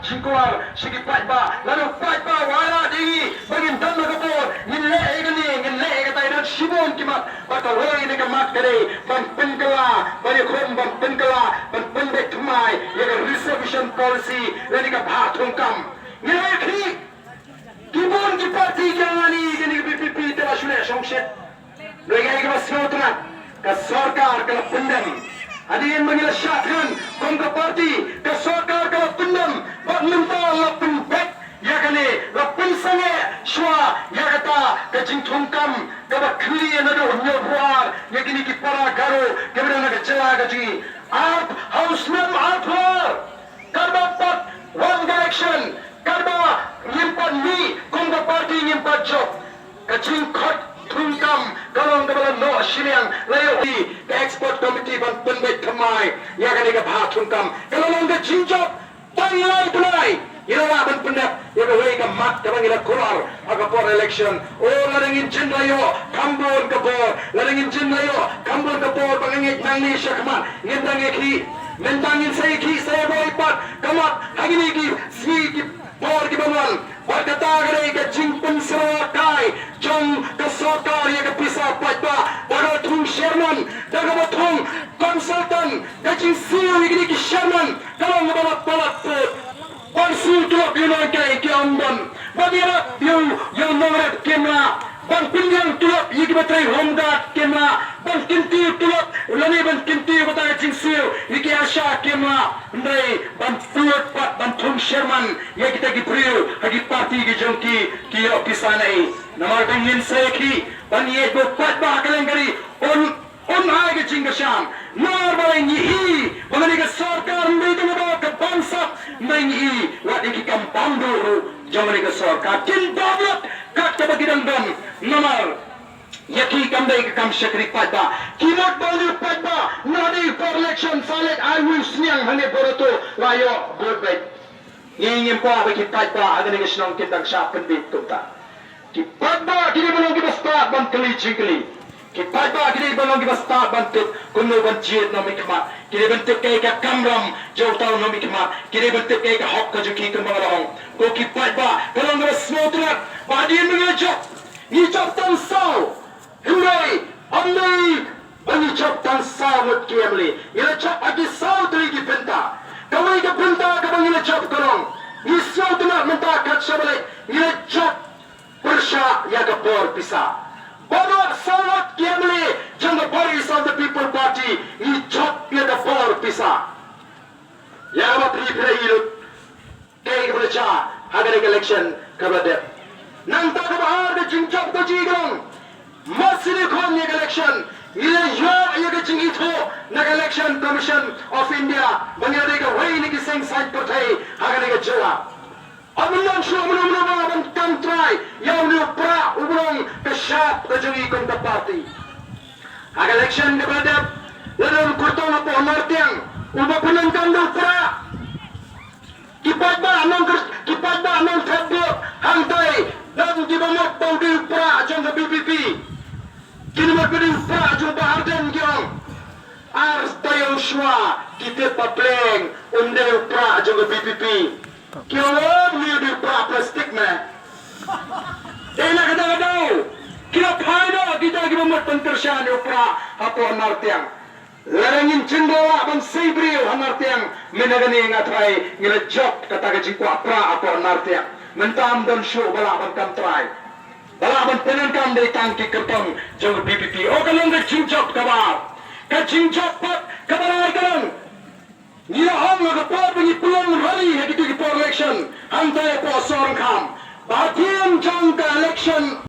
jingkuar sigi patba lalu patba wala dingi bagin dan magapor ngille kata ina shibon kimat baka wala ini kemat kare ban penkala bani khom ban penkala ban pendek thmai yaga reservation policy lani ka bhathung kam ngille khi kibon ki parti jangani gini BPP tera shule songshet Regai ka sotrat ka sarkar ka pendam Adiin manila syatkan kongka parti ka sarkar ka pendam bak mental la penbek ya kane la pensange shwa ya kata ka jingthongkam ka ba khli na do nyobwar ya kini ki para garo ke bana ka chala ka ji aap hausmem aapar karba pat one direction karba nyimpat ni kongka parti nyimpat job ka jingkhot Tungkam kalong kabala no shiliang layo di export committee ban penbet thamai ya kani ka bha tungkam kalong ka jinjop tanglai tunai irawa ban pendap ya ka wei ka mat ka bangila kurar aga por election o larangin chin layo kambon ka por larangin chin layo kambon ka por bangangit nangni shakman ngindang ekhi mentangin sai ki sai boy pat kamat hagini ki si ki por ki banwal berkata gare ke jingpun serakai jong ke sarkar ya ke pisau patba daga thung chairman daga thung consultant ke CEO igri ki chairman kalau ngabalak balak pot pansul tulak yunai kai ke amban bagira yang nomor kemra ban pinjang tulak yigi batrai homda kemra ban kinti tulak lani ban kinti batai CEO yigi asha kemra ndai ban tuat pat ban thung chairman ya kita ki priyo hagi parti ki jongki ki ofisanai namar bangin sekhi ban ye bo pat ba kalengari on hai ke jingasham nar balai ni hi bangani ka sarkar ndai tu ba ka bangsa ndai ni wadi ki kampando jongani ka sarkar tin dablat kat ka bagidang dam namar yaki kamdai ka kam shakri patba kimot balu patba nadi for election salet I will sniang hane boroto layo good bait ngingin po abi ki patba agani ka snong kitang shapen bit tuta ki patba kini bolong ki basta ban kali jingli ki patba kini bolong ki basta ban tut kunno ban jit no mikma kini ban tuk kai ka kamram jawtaw no mikma kini ban tuk kai ka hok ka juki kan bangarong ko ki patba bolong ka smotrat badin mga jok ni jok tan saw Hooray! Amni! Bani chop tan sawat kiamli. Ila chop agi saw tuli ki penta. Kamay ka penta ka bang ila chop karong. Isaw tuna menta kat sabalik. Ila chop persya ya ka por pisa. Bano sawat kiamli. Jang the bodies of the people party. I chop ya ka por pisa. Ya ka pri ilut. Kay ka percha. Hagarik election kabadep. Nang ta ka bahar ka jingchop ka jigong. Masih kon ni election ila yo ya ke jingito na election commission of India bangade ka wei ni ki sing side pathai hagane ka jala amulan shu amulan ban kantrai yaw ni pra ubrong ka shap ka jingi kon da party hag election ke badap lalu kurtong apo martiang uba punan kando pra kipadba anong thabbo hangtai dan gibamot pawdi pra jong BPP kini magpili pa jumpa arden gyong ars tayo shwa kita papleng unde pra jong BPP kyong ni di pra plastik me ela kada daw kila phaido kita gimot pentersyan pra apo martiang larangin chendola ban seibrio hamartiang menagani ngatrai ngila job kata gajing kwa pra apo martiang mentam don show bala ban kantrai balaban penan kam dari tangki kertong jong BPP o kalong ka chinchop kabar ka chinchop pat kabar kalong nila hong ka por bunyi pulang hari hadi ki por election hantai po sorong kam batin jong ka election